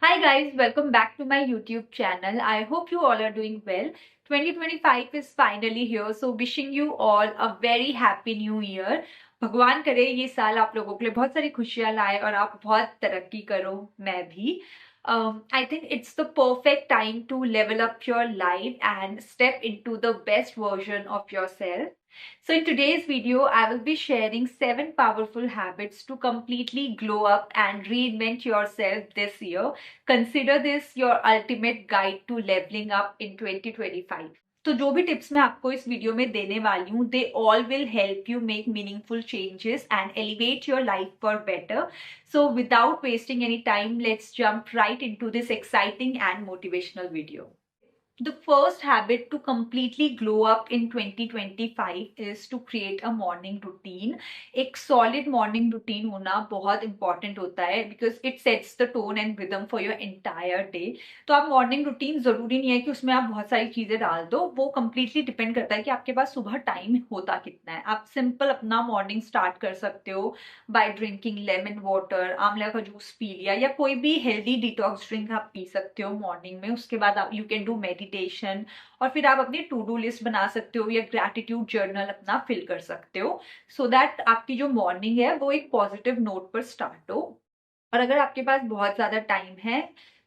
Hi guys, welcome back to my YouTube channel. I hope you all are doing well. 2025 is finally here, so wishing you all a very happy new year. भगवान करे ये साल आप लोगों के लिए बहुत सारी खुशियां लाए और आप बहुत तरक्की करो, मैं भी. I think it's the perfect time to level up your life and step into the best version of yourself. So, in today's video, I will be sharing 7 powerful habits to completely glow up and reinvent yourself this year. Consider this your ultimate guide to leveling up in 2025. तो जो भी tips मैं आपको इस video में देने वाली हूँ they all will help you make meaningful changes and elevate your life for better. So without wasting any time let's jump right into this exciting and motivational video. The first habit to completely glow up in 2025 is to create a morning routine. एक solid morning routine होना बहुत important होता है because it sets the tone and rhythm for your entire day. तो आप morning routine जरूरी नहीं है कि उसमें आप बहुत सारी चीजें डाल दो, वो completely depend करता है कि आपके पास सुबह टाइम होता कितना है. आप सिंपल अपना मॉर्निंग स्टार्ट कर सकते हो बाय ड्रिंकिंग लेमन वाटर, आंवला का जूस पी लिया या कोई भी हेल्दी डिटॉक्स ड्रिंक आप पी सकते हो मॉर्निंग में. उसके बाद आप यू कैन डू मेडिटेशन और फिर आप अपनी टू डू लिस्ट बना सकते हो या ग्रैटिट्यूड जर्नल अपना फिल कर सकते हो सो दैट आपकी जो मॉर्निंग है वो एक पॉजिटिव नोट पर स्टार्ट हो. और अगर आपके पास बहुत ज्यादा टाइम है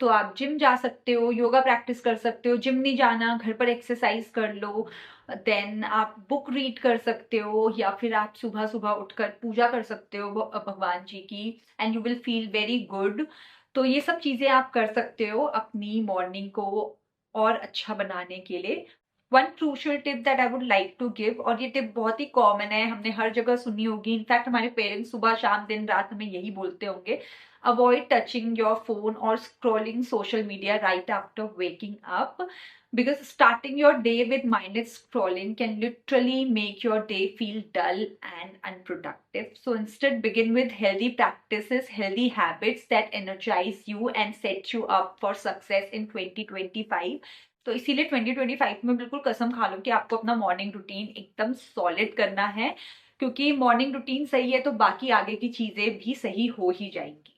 तो आप जिम जा सकते हो, योगा प्रैक्टिस कर सकते हो. जिम नहीं जाना, घर पर एक्सरसाइज कर लो. देन आप बुक रीड कर सकते हो या फिर आप सुबह सुबह उठकर पूजा कर सकते हो भगवान जी की and you will feel very good. तो ये सब चीजें आप कर सकते हो अपनी मॉर्निंग को और अच्छा बनाने के लिए. One crucial tip that I would like to give, और ये टिप बहुत ही कॉमन है, हमने हर जगह सुनी होगी, इनफैक्ट हमारे पेरेंट्स सुबह शाम दिन रात हमें यही बोलते होंगे. अवॉइड टचिंग योर फोन और scrolling social media right after waking up because starting your day with mindless scrolling can literally make your day feel dull and unproductive. So instead, begin with healthy practices, healthy habits that energize you and set you up for success in 2025. तो इसीलिए 2025 में बिल्कुल कसम खा लो कि आपको अपना morning routine एकदम सॉलिड करना है, क्योंकि मॉर्निंग रूटीन सही है तो बाकी आगे की चीजें भी सही हो ही जाएंगी.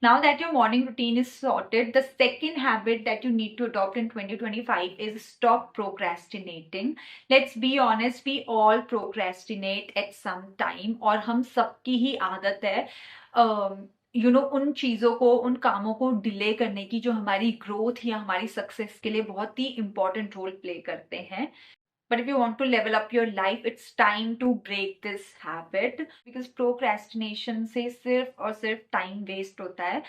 Now that your morning routine is sorted, the second habit that you need to adopt in 2025 is stop procrastinating. Let's be honest, we all procrastinate at some time और हम सबकी ही आदत है उन चीज़ों को, उन कामों को डिले करने की जो हमारी ग्रोथ या हमारी सक्सेस के लिए बहुत ही इंपॉर्टेंट रोल प्ले करते हैं. But if you want to level up your life, it's time to break this habit because procrastination से सिर्फ और सिर्फ टाइम वेस्ट होता है.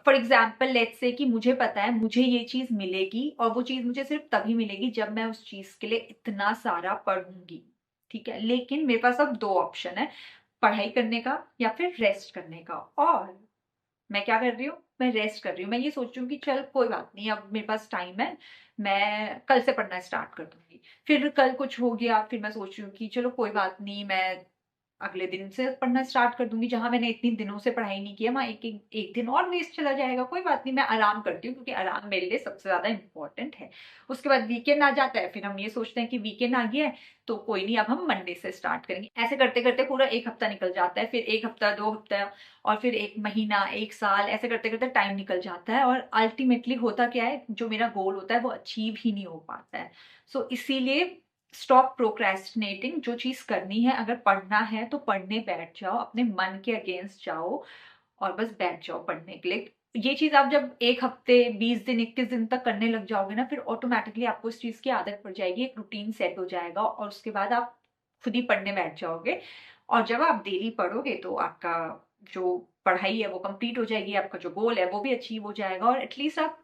फॉर एग्जाम्पल लेट्स से कि मुझे पता है मुझे ये चीज़ मिलेगी और वो चीज़ मुझे सिर्फ तभी मिलेगी जब मैं उस चीज़ के लिए इतना सारा पढ़ूंगी. ठीक है, लेकिन मेरे पास अब दो ऑप्शन है, पढ़ाई करने का या फिर रेस्ट करने का. और मैं क्या कर रही हूँ, मैं रेस्ट कर रही हूँ. मैं ये सोच रही हूँ कि चल कोई बात नहीं, अब मेरे पास टाइम है, मैं कल से पढ़ना स्टार्ट कर दूंगी. फिर कल कुछ हो गया, फिर मैं सोच रही हूँ कि चलो कोई बात नहीं, मैं अगले दिन से पढ़ना स्टार्ट कर दूंगी. जहां मैंने इतनी दिनों से पढ़ाई नहीं किया वहां एक दिन और वेस्ट चला जाएगा. कोई बात नहीं, मैं आराम करती हूँ क्योंकि आराम मेरे लिए सबसे ज्यादा इंपॉर्टेंट है. उसके बाद वीकेंड आ जाता है, फिर हम ये सोचते हैं कि वीकेंड आ गया है तो कोई नहीं, अब हम मंडे से स्टार्ट करेंगे. ऐसे करते करते पूरा एक हफ्ता निकल जाता है, फिर एक हफ्ता, 2 हफ्ता, और फिर एक महीना, एक साल, ऐसे करते करते टाइम निकल जाता है और अल्टीमेटली होता क्या है, जो मेरा गोल होता है वो अचीव ही नहीं हो पाता है. सो इसीलिए स्टॉप प्रोक्रेस्टिनेटिंग. जो चीज करनी है, अगर पढ़ना है तो पढ़ने बैठ जाओ, अपने मन के अगेंस्ट जाओ और बस बैठ जाओ पढ़ने के लिए. ये चीज आप जब एक हफ्ते, 20 दिन, 21 दिन तक करने लग जाओगे ना, फिर ऑटोमेटिकली आपको इस चीज की आदत पड़ जाएगी, एक रूटीन सेट हो जाएगा और उसके बाद आप खुद ही पढ़ने बैठ जाओगे. और जब आप डेली पढ़ोगे तो आपका जो पढ़ाई है वो कंप्लीट हो जाएगी, आपका जो गोल है वो भी अचीव हो जाएगा. और एटलीस्ट आप,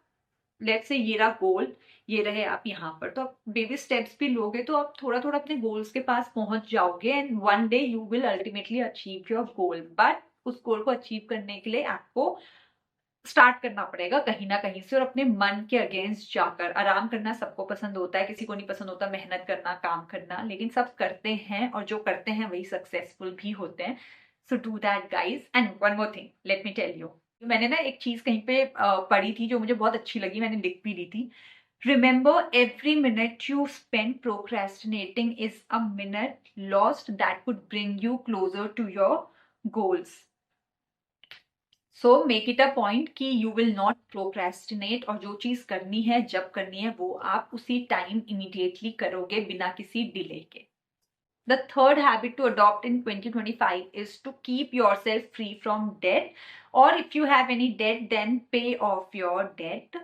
लेट्स से ये रहा गोल, ये रहे आप यहाँ पर, तो आप बेबी स्टेप्स भी लोगे तो आप थोड़ा थोड़ा अपने गोल्स के पास पहुंच जाओगे and one day you will ultimately achieve your goal. But उस गोल को अचीव करने के लिए आपको स्टार्ट करना पड़ेगा कहीं ना कहीं से और अपने मन के अगेंस्ट जाकर. आराम करना सबको पसंद होता है, किसी को नहीं पसंद होता मेहनत करना, काम करना, लेकिन सब करते हैं और जो करते हैं वही सक्सेसफुल भी होते हैं. So do that guys. And one more thing, let me tell you, मैंने ना एक चीज कहीं पे पढ़ी थी जो मुझे बहुत अच्छी लगी, मैंने लिख भी ली थी. Remember, every minute you spend procrastinating is a minute lost that could bring you closer to your goals. So make it a point कि यू विल नॉट प्रोक्रेस्टिनेट, और जो चीज करनी है जब करनी है वो आप उसी टाइम इमीडिएटली करोगे बिना किसी डिले के. The third habit to adopt in 2025 is to keep yourself free from debt, or if you have any debt, then pay off your debt.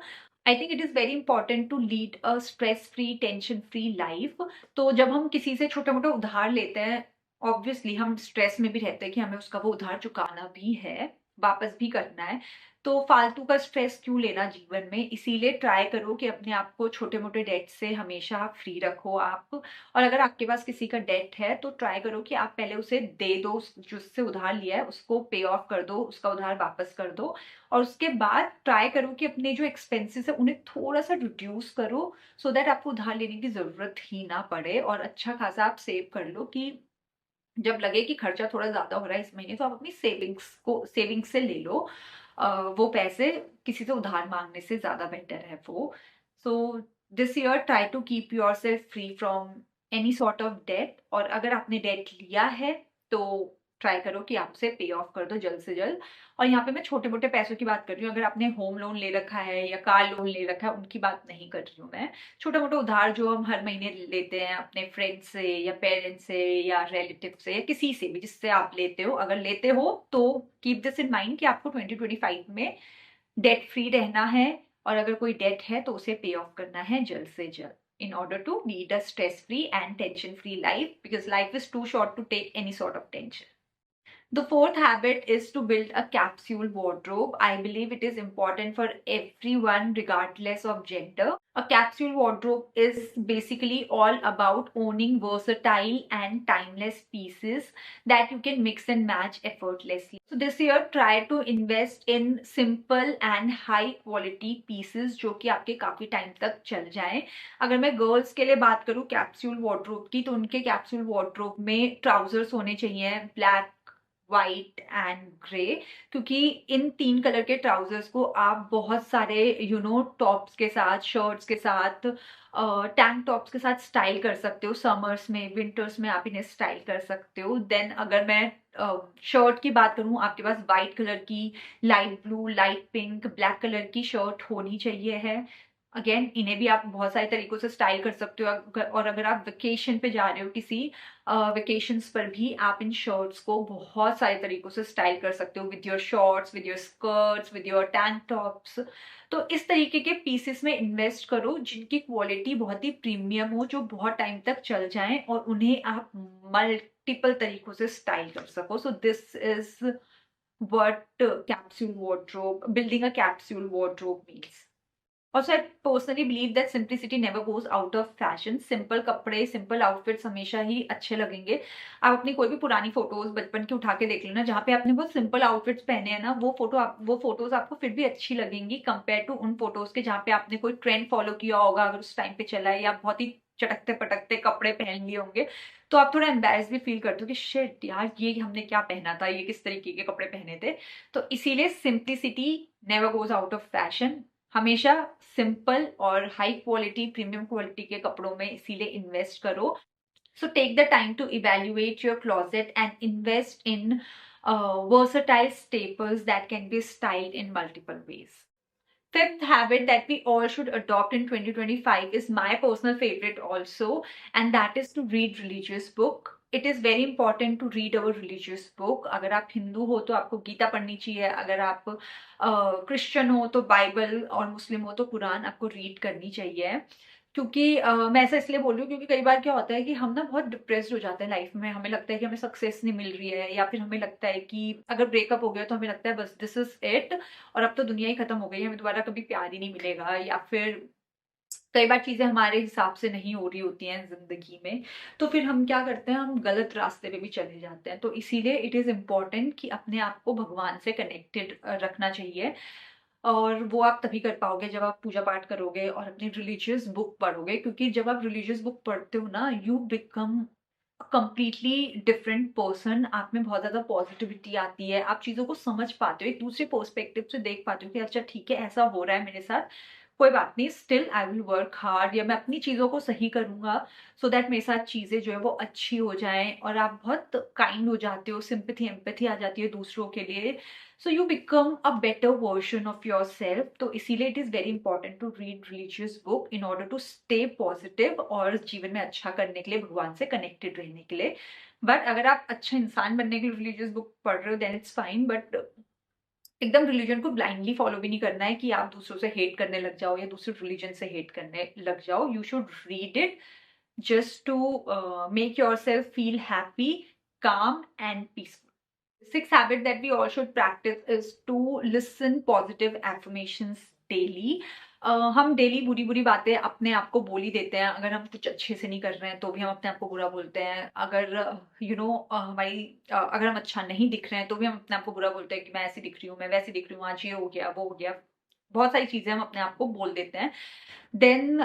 I think it is very important to lead a stress-free, tension-free life. तो जब हम किसी से छोटा-मोटा उधार लेते हैं, obviously हम स्ट्रेस में भी रहते हैं कि हमें उसका वो उधार चुकाना भी है, वापस भी करना है. तो फालतू का स्ट्रेस क्यों लेना जीवन में. इसीलिए ट्राई करो कि अपने आप को छोटे-मोटे डेट से हमेशा फ्री रखो आप. और अगर आपके पास किसी का डेट है तो ट्राई करो कि आप पहले उसे दे दो, जिससे उधार लिया है उसको पे ऑफ कर दो, उसका उधार वापस कर दो. और उसके बाद ट्राई करो कि अपने जो एक्सपेंसेस है उन्हें थोड़ा सा रिड्यूस करो, सो दैट आपको उधार लेने की जरूरत ही ना पड़े. और अच्छा खासा आप सेव कर लो कि जब लगे कि खर्चा थोड़ा ज्यादा हो रहा है इस महीने, तो आप अपनी सेविंग्स से ले लो. वो पैसे किसी से उधार मांगने से ज्यादा बेटर है वो. So this year try to keep yourself free from any sort of debt. और अगर आपने डेट लिया है तो ट्राई करो कि आप उसे पे ऑफ कर दो जल्द से जल्द. और यहाँ पे मैं छोटे मोटे पैसों की बात कर रही हूँ. अगर आपने होम लोन ले रखा है या कार लोन ले रखा है उनकी बात नहीं कर रही हूँ मैं. छोटा मोटा उधार जो हम हर महीने लेते हैं अपने फ्रेंड्स से या पेरेंट्स से या रिलेटिव से या किसी से भी जिससे आप लेते हो, अगर लेते हो तो कीप दिस इन माइंड कि आपको 2025 में डेट फ्री रहना है. और अगर कोई डेट है तो उसे पे ऑफ करना है जल्द से जल्द, in order to lead a stress free and tension free life, because life is too short to take any sort of tension. The fourth habit is to build a capsule wardrobe. I believe it is important for everyone, regardless of gender. A capsule wardrobe is basically all about owning versatile and timeless pieces that you can mix and match effortlessly. So this year, try to invest in simple and high quality pieces जो कि आपके काफी time तक चल जाएं. अगर मैं girls के लिए बात करूं कैप्सूल वार्डरोब की, तो उनके कैप्सूल वार्डरोब में ट्राउजर्स होने चाहिए ब्लैक, व्हाइट एंड ग्रे, क्योंकि इन 3 कलर के ट्राउजर्स को आप बहुत सारे टॉप्स के साथ, शर्ट्स के साथ, टैंक टॉप्स के साथ स्टाइल कर सकते हो. समर्स में, विंटर्स में आप इन्हें स्टाइल कर सकते हो. देन अगर मैं शर्ट की बात करूं, आपके पास व्हाइट कलर की, light blue, light pink, black colour की शर्ट होनी चाहिए है. अगेन इन्हें भी आप बहुत सारे तरीकों से स्टाइल कर सकते हो. और अगर आप वेकेशन पे जा रहे हो किसी वेकेशंस पर भी आप इन शर्ट्स को बहुत सारे तरीकों से स्टाइल कर सकते हो, with your shorts, with your skirts, with your tank tops. तो इस तरीके के पीसेस में इन्वेस्ट करो जिनकी क्वालिटी बहुत ही प्रीमियम हो, जो बहुत टाइम तक चल जाएं और उन्हें आप मल्टीपल तरीकों से स्टाइल कर सको. So this is what capsule wardrobe, building a capsule wardrobe means. Also, I personally believe that simplicity never goes out of fashion. Simple कपड़े, सिंपल आउटफिट्स हमेशा ही अच्छे लगेंगे. आप अपनी कोई भी पुरानी फोटोज बचपन की उठा के देख लेना, जहाँ पे आपने बहुत सिंपल आउटफिट्स पहने हैं ना, वो फोटोज आपको फिर भी अच्छी लगेंगी कंपेयर टू उन फोटोज के जहाँ पे आपने कोई ट्रेंड फॉलो किया होगा, अगर उस टाइम पे चला है, या बहुत ही चटकते पटकते कपड़े पहन लिए होंगे, तो आप थोड़ा एम्बेरस भी फील करते हो कि शिट यार, ये हमने क्या पहना था, ये किस तरीके के कपड़े पहने थे. तो इसीलिए simplicity never goes out of fashion. हमेशा सिंपल और हाई क्वालिटी, प्रीमियम क्वालिटी के कपड़ों में इसीलिए इन्वेस्ट करो. So take the time to evaluate your closet and invest in versatile staples that can be styled in multiple ways. Fifth habit that we all should adopt in 2025 is my personal favorite also, and that is to read religious book. It is very important to read our religious book. अगर आप हिंदू हो तो आपको गीता पढ़नी चाहिए, अगर आप Christian हो तो बाइबल, और मुस्लिम हो तो कुरान आपको रीड करनी चाहिए. क्योंकि मैं ऐसा इसलिए बोल रही हूँ क्योंकि कई बार क्या होता है कि हम ना बहुत डिप्रेस्ड हो जाते हैं लाइफ में. हमें लगता है कि हमें सक्सेस नहीं मिल रही है, या फिर हमें लगता है कि अगर ब्रेकअप हो गया तो हमें लगता है बस दिस इज इट, और अब तो दुनिया ही खत्म हो गई है, हमें दोबारा कभी प्यार ही नहीं मिलेगा. या फिर कई बार चीजें हमारे हिसाब से नहीं हो रही होती हैं जिंदगी में, तो फिर हम क्या करते हैं, हम गलत रास्ते पे भी चले जाते हैं. तो इसीलिए इट इज इम्पोर्टेंट कि अपने आप को भगवान से कनेक्टेड रखना चाहिए. और वो आप तभी कर पाओगे जब आप पूजा पाठ करोगे और अपनी रिलीजियस बुक पढ़ोगे. क्योंकि जब आप रिलीजियस बुक पढ़ते हो ना, you become completely different person. आप में बहुत ज्यादा पॉजिटिविटी आती है, आप चीजों को समझ पाते हो, एक दूसरे पर्सपेक्टिव से देख पाते हो कि अच्छा ठीक है, ऐसा हो रहा है मेरे साथ, कोई बात नहीं, still I will work hard, या मैं अपनी चीज़ों को सही करूँगा सो दैट मेरे साथ चीज़ें जो है वो अच्छी हो जाएँ। और आप बहुत काइंड हो जाते हो, सिंपैथी एम्पैथी आ जाती है दूसरों के लिए, so you become a better version of yourself. तो इसीलिए it is very important to read religious book in order to stay positive और जीवन में अच्छा करने के लिए, भगवान से कनेक्टेड रहने के लिए। बट अगर आप अच्छा इंसान बनने के लिए रिलीजियस बुक पढ़ रहे हो देन इट्स फाइन, बट एकदम रिलीजन को ब्लाइंडली फॉलो भी नहीं करना है कि आप दूसरों से हेट करने लग जाओ या दूसरे रिलीजन से हेट करने लग जाओ। You should read it just to make yourself feel happy, calm, and peaceful. Sixth habit that we all should practice is to listen positive affirmations daily. हम डेली बुरी बुरी बातें अपने आप को बोल ही देते हैं। अगर हम कुछ अच्छे से नहीं कर रहे हैं तो भी हम अपने आप को बुरा बोलते हैं। अगर अगर हम अच्छा नहीं दिख रहे हैं तो भी हम अपने आप को बुरा बोलते हैं कि मैं ऐसी दिख रही हूँ, मैं वैसी दिख रही हूँ, आज ये हो गया, वो हो गया। बहुत सारी चीजें हम अपने आप को बोल देते हैं। देन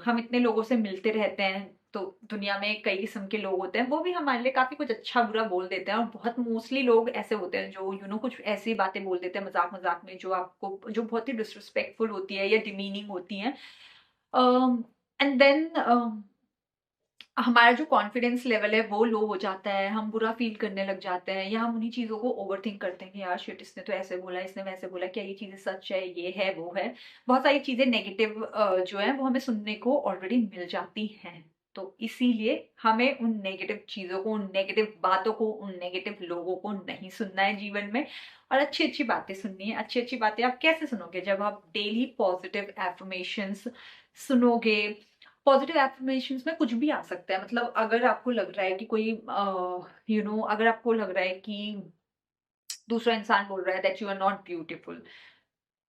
हम इतने लोगों से मिलते रहते हैं तो दुनिया में कई किस्म के लोग होते हैं, वो भी हमारे लिए काफी कुछ अच्छा बुरा बोल देते हैं। और बहुत मोस्टली लोग ऐसे होते हैं जो कुछ ऐसी बातें बोल देते हैं मजाक मजाक में जो बहुत ही डिसरिस्पेक्टफुल होती है या डिमीनिंग होती है। एंड देन हमारा जो कॉन्फिडेंस लेवल है वो लो हो जाता है, हम बुरा फील करने लग जाते हैं, या हम उन्हीं चीज़ों को ओवरथिंक करते हैं कि यार शिट, इसने तो ऐसे बोला, इसने वैसे बोला, क्या ये चीज़ें सच है, ये है, वो है। बहुत सारी चीज़ें नेगेटिव जो है वो हमें सुनने को ऑलरेडी मिल जाती हैं। तो इसीलिए हमें उन नेगेटिव चीज़ों को, उन नेगेटिव बातों को, उन नेगेटिव लोगों को नहीं सुनना है जीवन में, और अच्छी अच्छी बातें सुननी है। अच्छी अच्छी बातें आप कैसे सुनोगे? जब आप डेली पॉजिटिव एफर्मेशंस सुनोगे। पॉजिटिव एफर्मेशंस में कुछ भी आ सकता है, मतलब अगर आपको लग रहा है कि कोई अगर आपको लग रहा है कि दूसरा इंसान बोल रहा है that you are not beautiful,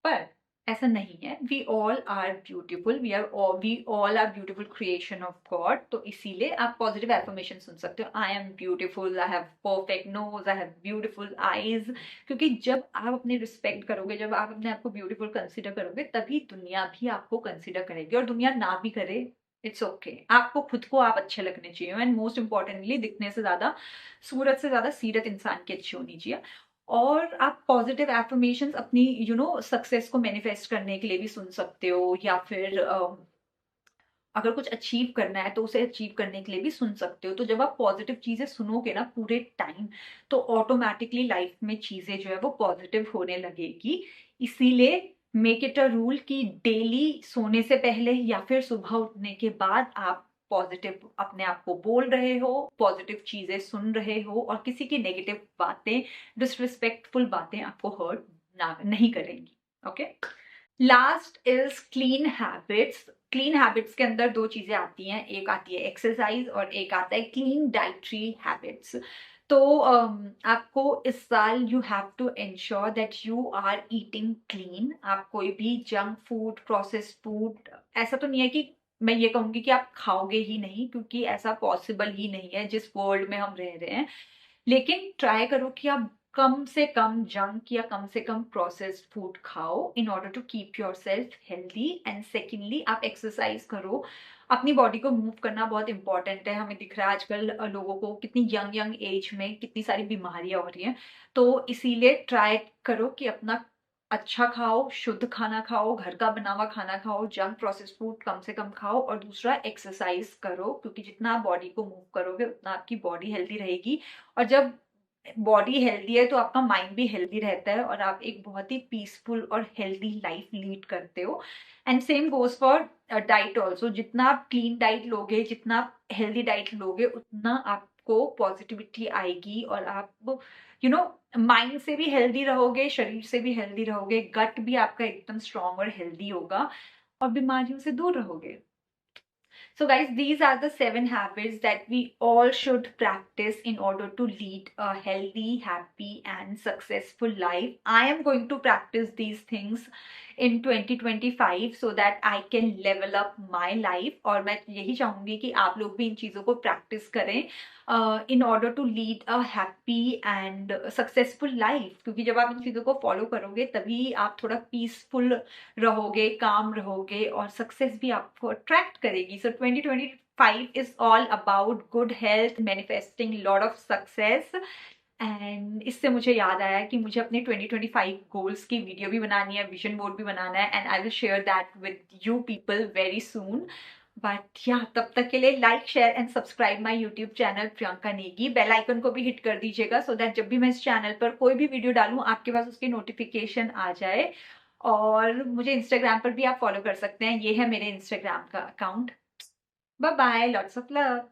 पर ऐसा नहीं है। We all are beautiful, we all are beautiful creation of God. तो इसीलिए आप पॉजिटिव एफर्मेशन सुन सकते हो। I am beautiful, I have perfect nose, I have beautiful eyes. क्योंकि जब आप अपनी रिस्पेक्ट करोगे, जब आप अपने आप को ब्यूटीफुल कंसिडर करोगे, तभी दुनिया भी आपको कंसिडर करेगी। और दुनिया ना भी करे, इट्स ओके। आपको खुद को आप अच्छे लगने चाहिए। एंड मोस्ट इंपॉर्टेंटली, दिखने से ज्यादा, सूरत से ज्यादा सीरत इंसान की अच्छी होनी चाहिए। और आप पॉजिटिव एफर्मेशंस अपनी सक्सेस को मैनिफेस्ट करने के लिए भी सुन सकते हो, या फिर अगर कुछ अचीव करना है तो उसे अचीव करने के लिए भी सुन सकते हो। तो जब आप पॉजिटिव चीजें सुनोगे ना पूरे टाइम, तो ऑटोमेटिकली लाइफ में चीजें जो है वो पॉजिटिव होने लगेगी। इसीलिए मेक इट अ रूल कि डेली सोने से पहले या फिर सुबह उठने के बाद आप पॉजिटिव अपने आप को बोल रहे हो, पॉजिटिव चीजें सुन रहे हो, और किसी की नेगेटिव बातें, डिसरिस्पेक्टफुल बातें आपको हर्ट नहीं करेंगी। Okay. Last is clean habits. Clean habits के अंदर दो चीजें आती हैं, एक आती है एक्सरसाइज और एक आता है क्लीन डाइटरी हैबिट्स। तो आपको इस साल you have to ensure that you are eating clean. आप कोई भी जंक फूड, प्रोसेस्ड फूड, ऐसा तो नहीं है कि मैं ये कहूंगी कि आप खाओगे ही नहीं, क्योंकि ऐसा पॉसिबल ही नहीं है जिस वर्ल्ड में हम रह रहे हैं। लेकिन ट्राई करो कि आप कम से कम जंक या कम से कम प्रोसेस्ड फूड खाओ in order to keep yourself healthy. And secondly, आप एक्सरसाइज करो। अपनी बॉडी को मूव करना बहुत इंपॉर्टेंट है। हमें दिख रहा है आजकल लोगों को कितनी यंग यंग एज में कितनी सारी बीमारियां हो रही हैं। तो इसीलिए ट्राई करो कि अपना अच्छा खाओ, शुद्ध खाना खाओ, घर का बना हुआ खाना खाओ, जंक प्रोसेस फूड कम से कम खाओ, और दूसरा एक्सरसाइज करो, क्योंकि जितना आप बॉडी को मूव करोगे उतना आपकी बॉडी हेल्दी रहेगी। और जब बॉडी हेल्दी है तो आपका माइंड भी हेल्दी रहता है, और आप एक बहुत ही पीसफुल और हेल्दी लाइफ लीड करते हो। And same goes for diet also. जितना आप क्लीन डाइट लोगे, जितना आप हेल्दी डाइट लोगे, उतना आपको पॉजिटिविटी आएगी, और आप माइंड से भी हेल्दी रहोगे, शरीर से भी हेल्दी रहोगे, गट भी आपका एकदम स्ट्रांग और हेल्दी होगा, और बीमारियों से दूर रहोगे। So guys, these are the 7 habits that we all should practice in order to lead a healthy, happy and successful life. I am going to practice these things in 2025 so that I can level up my life. और मैं यही चाहूंगी कि आप लोग भी इन चीजों को practice करें in order to lead a happy and successful life. क्योंकि जब आप इन चीजों को follow करोगे तभी आप थोड़ा peaceful रहोगे, काम रहोगे, और सक्सेस भी आपको अट्रैक्ट करेगी। सो 2025 is all about good health, manifesting lot of success, and इससे मुझे याद आया कि मुझे अपने 2025 गोल्स की वीडियो भी बनानी है, विजन बोर्ड भी बनाना है, and I will share that with you people very soon. But या तब तक के लिए like share and subscribe my YouTube channel Priyanka Negi. Bell icon को भी हिट कर दीजिएगा सो दैट जब भी मैं इस चैनल पर कोई भी वीडियो डालूं आपके पास उसकी नोटिफिकेशन आ जाए। और मुझे इंस्टाग्राम पर भी आप फॉलो कर सकते हैं, ये है मेरे इंस्टाग्राम का account. Bye bye, lots of love.